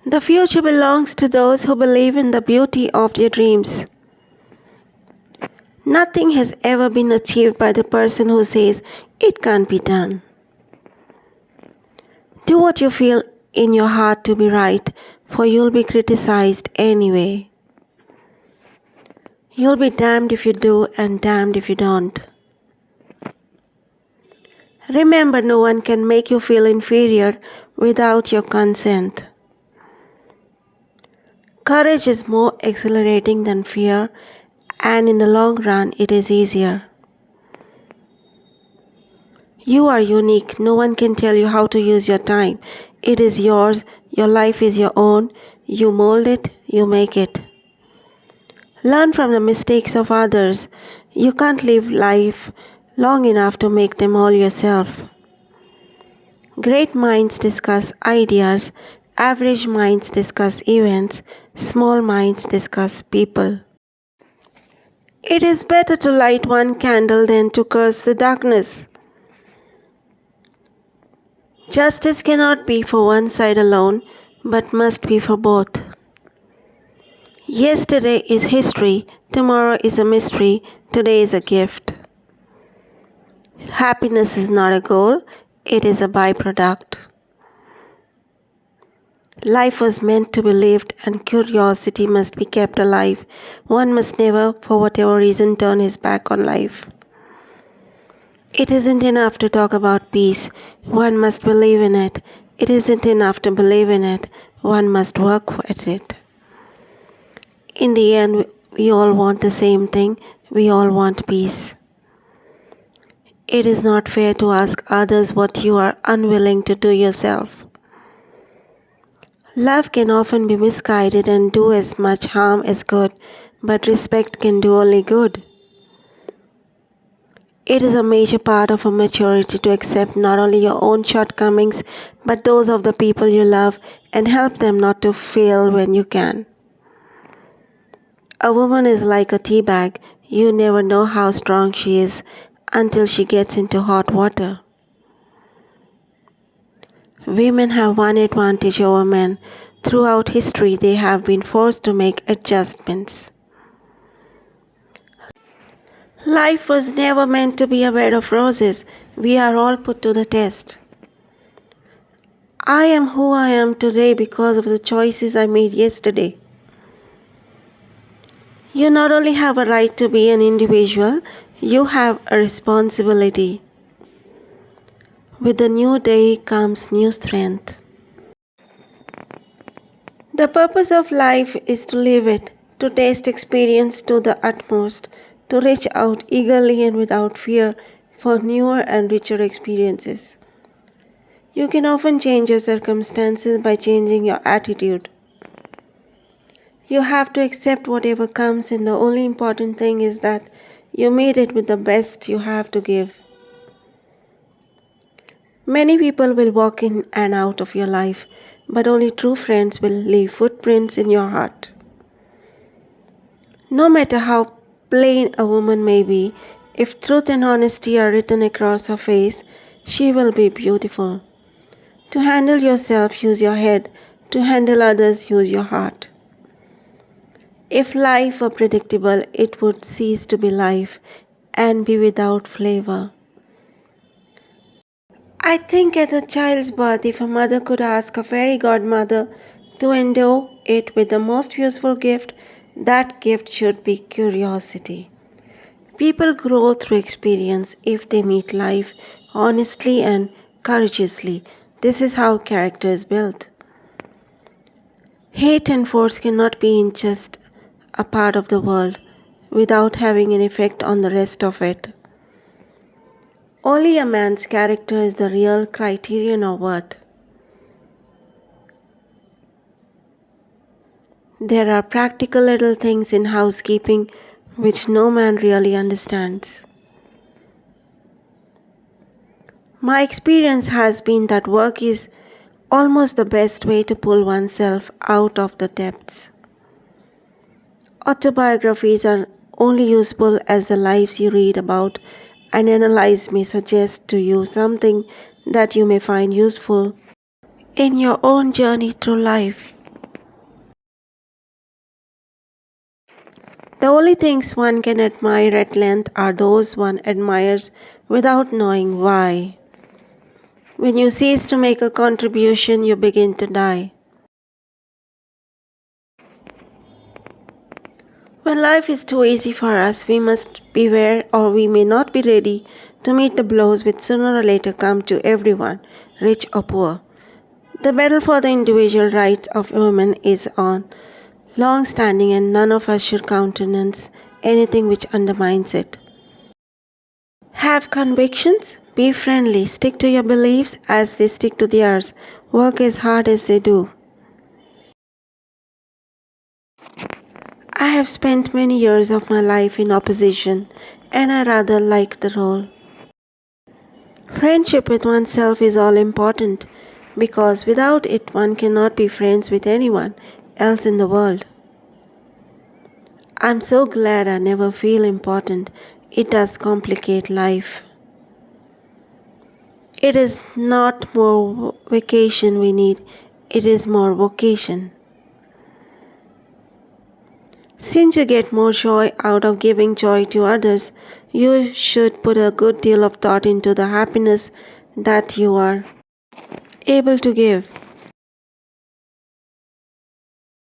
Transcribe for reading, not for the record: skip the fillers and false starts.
The future belongs to those who believe in the beauty of their dreams. Nothing has ever been achieved by the person who says it can't be done. Do what you feel in your heart to be right, for you'll be criticized anyway. You'll be damned if you do and damned if you don't. Remember, no one can make you feel inferior without your consent. Courage is more exhilarating than fear, and in the long run, it is easier. You are unique. No one can tell you how to use your time. It is yours. Your life is your own. You mold it, you make it. Learn from the mistakes of others. You can't live life long enough to make them all yourself. Great minds discuss ideas. Average minds discuss events. Small minds discuss people. It is better to light one candle than to curse the darkness. Justice cannot be for one side alone, but must be for both. Yesterday is history, tomorrow is a mystery, today is a gift. Happiness is not a goal, it is a byproduct. Life was meant to be lived and curiosity must be kept alive. One must never, for whatever reason, turn his back on life. It isn't enough to talk about peace. One must believe in it. It isn't enough to believe in it. One must work at it. In the end, we all want the same thing. We all want peace. It is not fair to ask others what you are unwilling to do yourself. Love can often be misguided and do as much harm as good, but respect can do only good. It is a major part of a maturity to accept not only your own shortcomings, but those of the people you love and help them not to fail when you can. A woman is like a tea bag. You never know how strong she is until she gets into hot water. Women have one advantage over men. Throughout history, they have been forced to make adjustments. Life was never meant to be a bed of roses. We are all put to the test. I am who I am today because of the choices I made yesterday. You not only have a right to be an individual, you have a responsibility. With the new day comes new strength. The purpose of life is to live it, to taste experience to the utmost, to reach out eagerly and without fear for newer and richer experiences. You can often change your circumstances by changing your attitude. You have to accept whatever comes, and the only important thing is that you meet it with the best you have to give. Many people will walk in and out of your life, but only true friends will leave footprints in your heart. No matter how plain a woman may be, if truth and honesty are written across her face, she will be beautiful. To handle yourself, use your head. To handle others, use your heart. If life were predictable, it would cease to be life and be without flavor. I think at a child's birth, if a mother could ask a fairy godmother to endow it with the most useful gift, that gift should be curiosity. People grow through experience if they meet life honestly and courageously. This is how character is built. Hate and force cannot be in just a part of the world without having an effect on the rest of it. Only a man's character is the real criterion of worth. There are practical little things in housekeeping which no man really understands. My experience has been that work is almost the best way to pull oneself out of the depths. Autobiographies are only useful as the lives you read about and analyze may suggest to you something that you may find useful in your own journey through life. The only things one can admire at length are those one admires without knowing why. When you cease to make a contribution, you begin to die. When life is too easy for us, we must beware or we may not be ready to meet the blows which sooner or later come to everyone, rich or poor. The battle for the individual rights of women is on long standing and none of us should countenance anything which undermines it. Have convictions, be friendly, stick to your beliefs as they stick to theirs, work as hard as they do. I have spent many years of my life in opposition and I rather like the role. Friendship with oneself is all important because without it one cannot be friends with anyone else in the world. I'm so glad I never feel important. It does complicate life. It is not more vacation we need, it is more vocation. Since you get more joy out of giving joy to others, you should put a good deal of thought into the happiness that you are able to give.